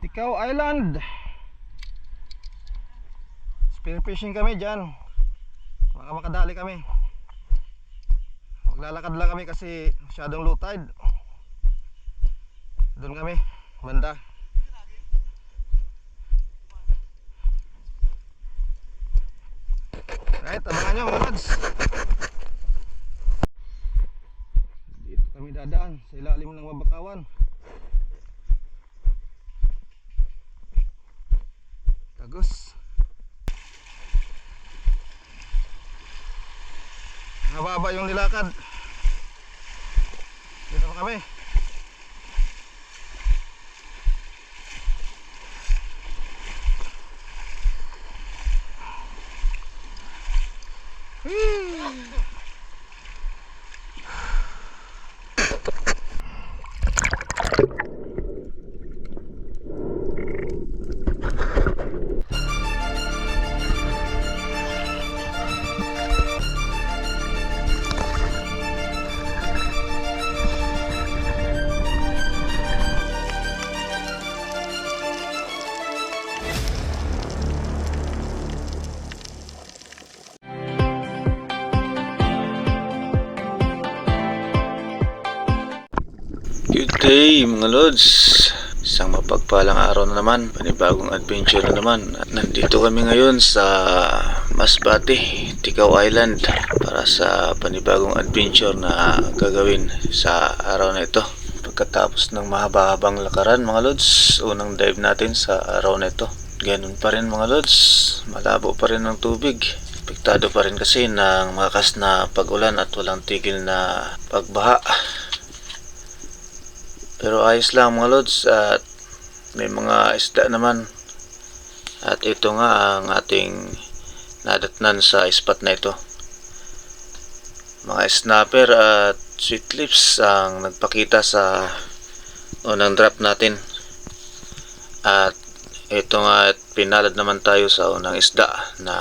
Ikaw Island. Spearfishing kami dyan. Baka makadali kami. Maglalakad lang kami kasi masyadong low tide. Doon kami, banda. Right, abangan nyo mga lads. Dito kami dadaan sa ilalim ng Mabakawan. Tagos. Mababa yung nilakad. Dito pa kami. Good day mga lods. Isang mapagpalang araw na naman, panibagong adventure na naman. At nandito kami ngayon sa Masbate, Ticao Island para sa panibagong adventure na gagawin sa araw na ito. Pagkatapos ng mahaba-habang lakaran mga lods, unang dive natin sa araw na ito. Ganun pa rin mga lods, malabo pa rin ang tubig. Apektado pa rin kasi ng malakas na pag-ulan at walang tigil na pagbaha. Pero ayos lang mga lods at may mga isda naman. At ito nga ang ating nadatnan sa spot na ito. Mga snapper at sweet lips ang nagpakita sa unang drop natin. At ito nga at pinalad naman tayo sa unang isda na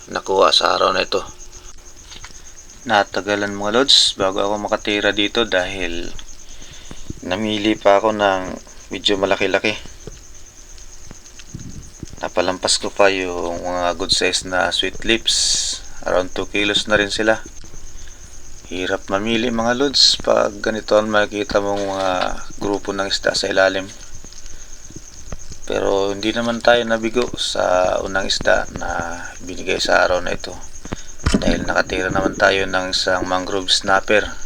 nakuha sa araw na ito. Natagalan mga lods bago ako makatira dito dahil namili pa ako ng medyo malaki-laki. Napalampas ko pa yung mga good size na sweet lips. Around 2 kilos na rin sila. Hirap mamili mga lods pag ganito ang makikita mong mga grupo ng isda sa ilalim. Pero hindi naman tayo nabigo sa unang isda na binigay sa araw na ito. Dahil nakatira naman tayo ng isang mangrove snapper.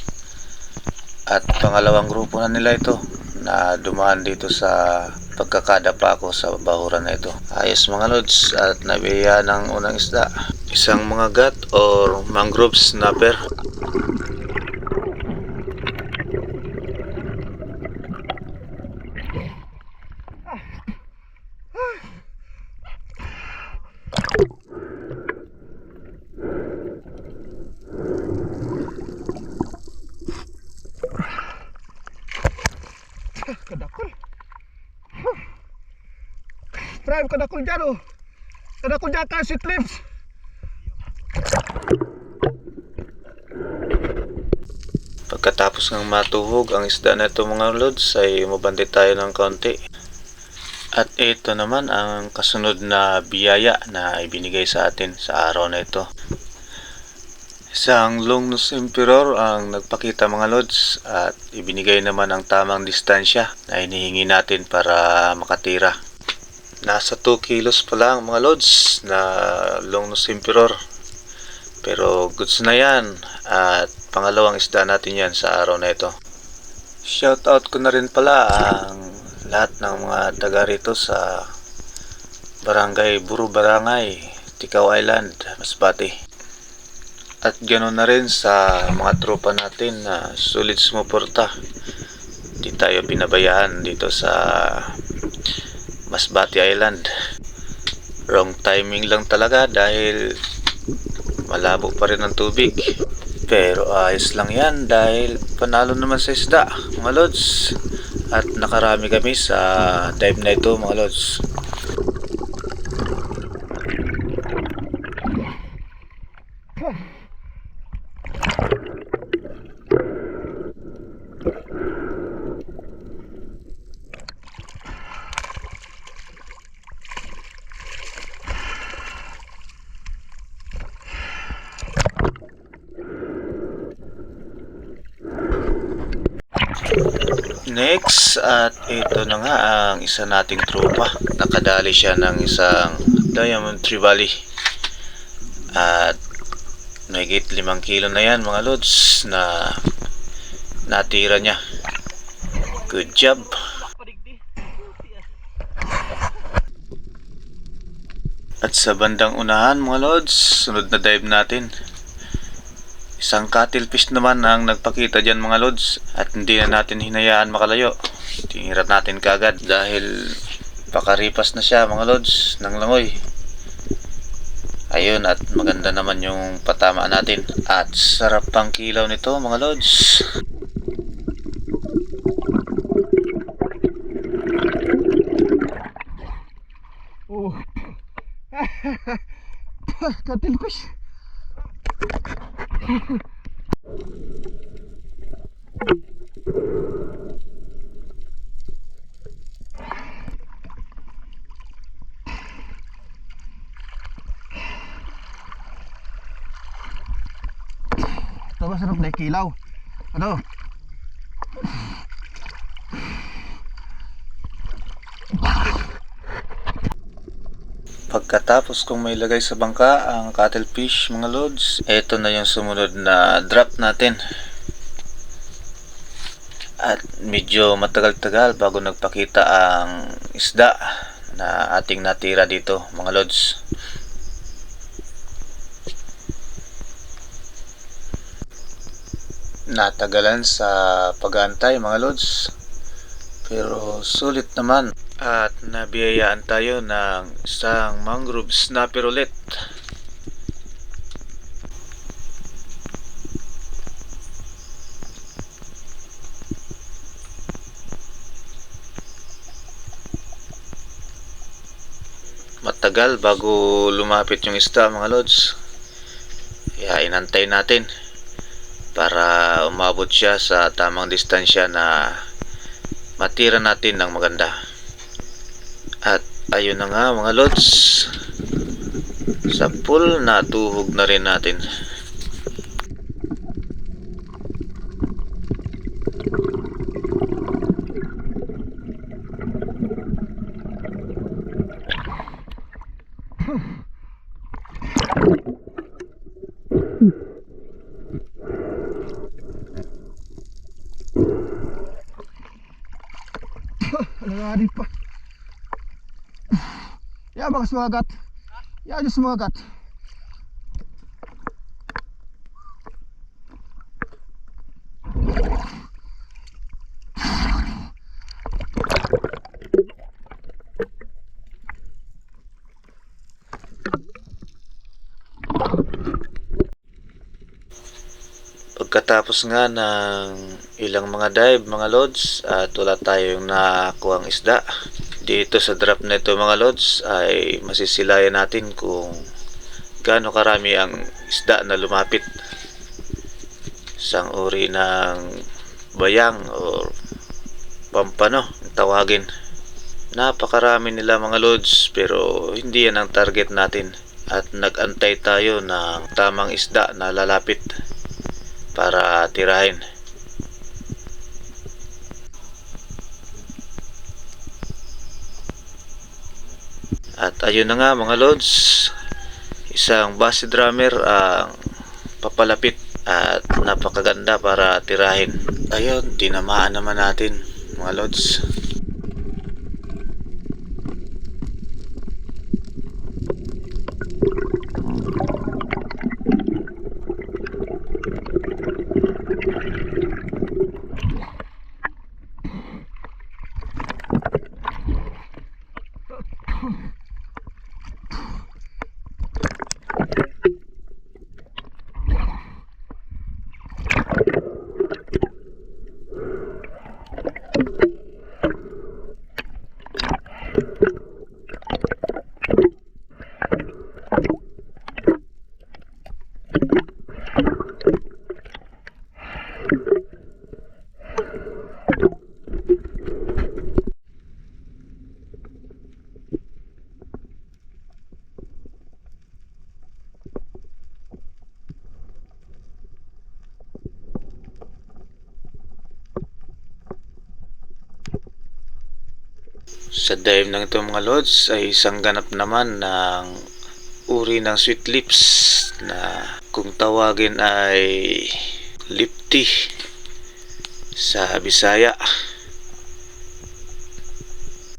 At pangalawang grupo na nila ito na dumaan dito sa pagkakadapa ko sa bahuran na ito. Ayos mga lods at nabiya ng unang isda. Isang mga gat or mangrove snapper. Kadakol. Prime kadakol dyan oh. Kadakol dyan tayo sweet lips. Pagkatapos ng matuhog ang isda na ito mga lods ay mabandi tayo ng kaunti. At ito naman ang kasunod na biyaya na ibinigay sa atin sa araw na ito. Isang longnose emperor ang nagpakita mga lods at ibinigay naman ang tamang distansya na hinihingi natin para makatira. Nasa 2 kilos pa lang mga lods na longnose emperor. Pero goods na yan at pangalawang isda natin yan sa araw na ito. Shoutout ko na rin pala ang lahat ng mga taga rito sa Barangay Buro Barangay, Ticao Island, Masbate. At ganoon na rin sa mga tropa natin na sulit sumuporta. Hindi tayo pinabayaan dito sa Masbate Island. Wrong timing lang talaga dahil malabo pa rin ang tubig. Pero ayos lang yan dahil panalo naman sa isda mga lods. At nakarami kami sa dive na ito mga lods. lods, at ito na nga ang isa nating tropa. Nakadali siya ng isang Diamond Trevally. At mahigit 5 kilo na yan mga lods na natira niya. Good job. At sa bandang unahan mga lods, sunod na dive natin. Isang cuttlefish naman ang nagpakita dyan mga lods, at hindi na natin hinayaan makalayo. Tinira natin kagad dahil pakaripas na siya mga lods ng langoy. Ayun, at maganda naman yung patama natin. At sarap pang kilaw nito mga lods. Oh. Cuttlefish. Ito masarap na kilaw. Ano? Pagkatapos kong may lagay sa bangka ang cuttlefish mga lods, ito na yung sumunod na drop natin. At medyo matagal-tagal bago nagpakita ang isda na ating natira dito mga lods. Natagalan sa pag-aantay mga lods, pero sulit naman. At nabiyayaan tayo ng isang mangrove snapper ulit. Matagal bago lumapit yung isda mga lods, kaya inantay natin para umabot siya sa tamang distansya na matira natin ng maganda. At ayun na nga mga lods, sa pool na tuhog na rin natin. Nangarin pa. Ya baka sumagat. Ya aja sumagat. Pagkatapos nga ng ilang mga dive mga lods, at wala tayong nakakuhang isda dito sa drop na ito mga lods, ay masisilayan natin kung gaano karami ang isda na lumapit. Isang uri ng bayang o pampano ang tawagin. Napakarami nila mga lods, pero hindi yan ang target natin. At nag-antay tayo ng tamang isda na lalapit para tirahin. At ayun na nga mga lods, isang bass drummer ang papalapit at napakaganda para tirahin. Ayun, tinamaan naman natin mga lods. Sa dive ng ito mga lods ay isang ganap naman ng uri ng sweet lips na kung tawagin ay lipti sa Bisaya.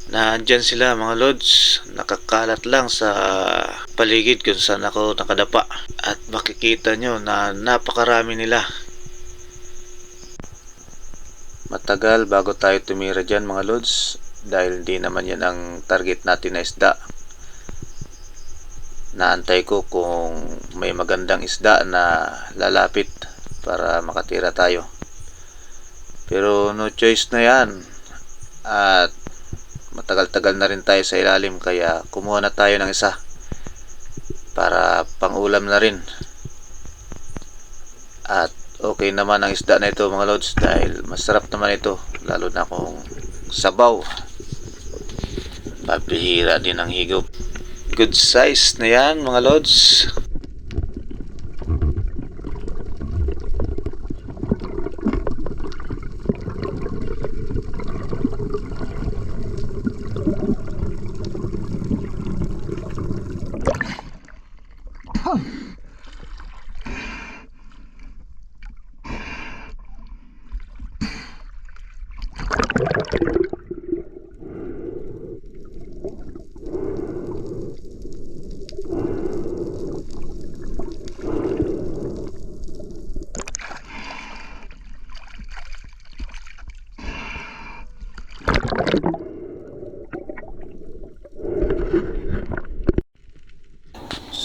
Nandyan sila mga lods, nakakalat lang sa paligid kung saan ako nakadapa, at makikita nyo na napakarami nila. Matagal bago tayo tumira dyan mga lods, dahil hindi naman yan ang target natin na isda. Naantay ko kung may magandang isda na lalapit para makatira tayo, pero no choice na yan, at matagal-tagal na rin tayo sa ilalim, kaya kumuha na tayo ng isa para pang-ulam na rin. At okay naman ang isda na ito mga lods, dahil masarap naman ito, lalo na kung sabaw. Pabihira din ang higop. Good size na yan mga lods.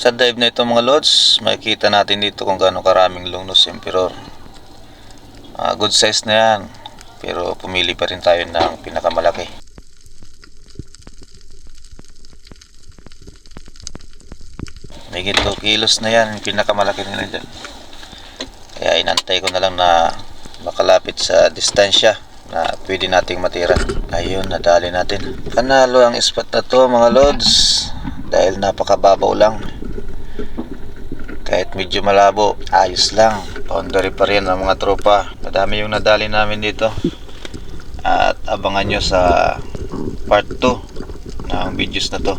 Sa dive na ito mga lods, makikita natin dito kung gaano karaming Longnose Emperor. Good size na yan, pero pumili pa rin tayo ng pinakamalaki. May 2 kilos na yan, yung pinakamalaki nila dyan. Kaya inantay ko na lang na makalapit sa distansya na pwede nating matira. Ayun, nadali natin. Panalo ang spot na to mga lods, dahil napakababaw lang. Kahit medyo malabo, ayos lang. Boundary pa rin ang mga tropa. Madami yung nadali namin dito. At abangan nyo sa part 2 ng videos na to.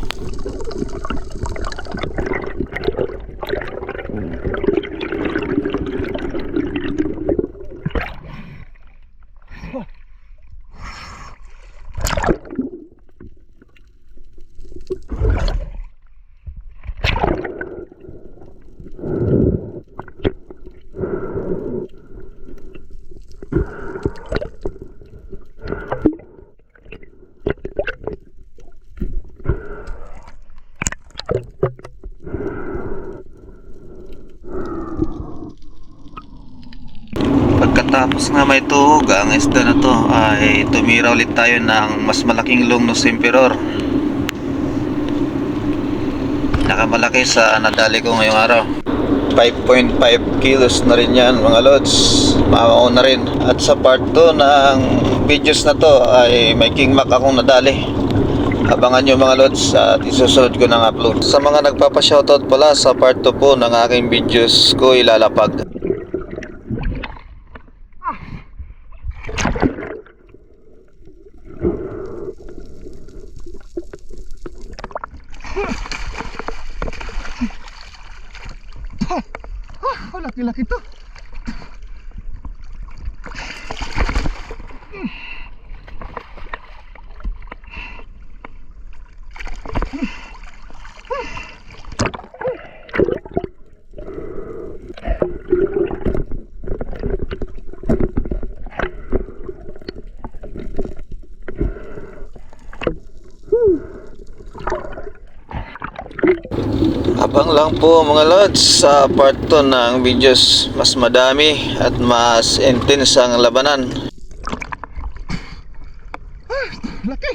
Pagkatapos nga may tuhog ang isda na to, ay tumira ulit tayo ng mas malaking Longnose Emperor. Nakamalaki sa nadali ko ngayong araw. 5.5 kilos na rin yan mga lods. Mamao na rin. At sa part 2 ng videos na to ay may king mac akong nadali. Abangan nyo mga lods, at isusunod ko ng upload. Sa mga nagpapa-shoutout pala, sa part 2 po ng aking videos ko ilalapag. Laki-laki to. Abang lang po mga lods sa part 2 ng videos. Mas madami at mas intense ang labanan. Laki.